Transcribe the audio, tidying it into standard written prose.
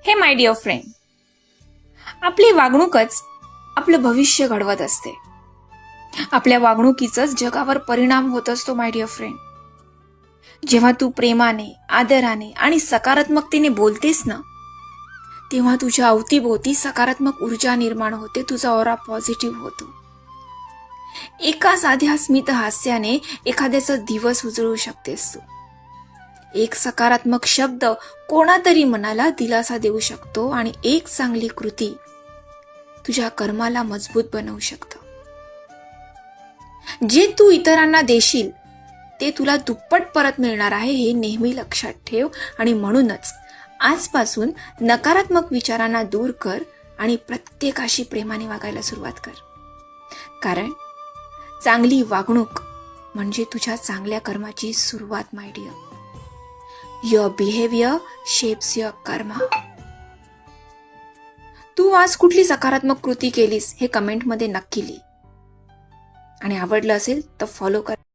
Hey my dear friend, आपली वागणूकच आपलं भविष्य घडवत असते. आपल्या वागणुकीचाच जगावर परिणाम होत असतो माय डिअर फ्रेंड. जेव्हा तू प्रेमाने, आदराने आणि सकारात्मकतेने बोलतेस ना, तेव्हा तुझ्या अवतीभोवती सकारात्मक ऊर्जा निर्माण होते. तुझा ऑरा पॉझिटिव्ह होतो. एका साध्या स्मित हास्याने एखाद्याचा दिवस उजळू शकतेस तू. एक सकारात्मक शब्द कोणातरी मनाला दिलासा देऊ शकतो आणि एक चांगली कृती तुझ्या कर्माला मजबूत बनवू शकतं. जे तू इतरांना देशील ते तुला दुप्पट परत मिळणार आहे, हे नेहमी लक्षात ठेव. आणि म्हणूनच आजपासून नकारात्मक विचारांना दूर कर आणि प्रत्येकाशी प्रेमाने वागायला सुरुवात कर. कारण चांगली वागणूक म्हणजे तुझ्या चांगल्या कर्माची सुरुवात my dear. Your behaviour shapes your karma. तू आज कुठली सकारात्मक कृती केलीस हे कमेंटमध्ये नक्की लिही. आणि आवडलं असेल तर फॉलो कर.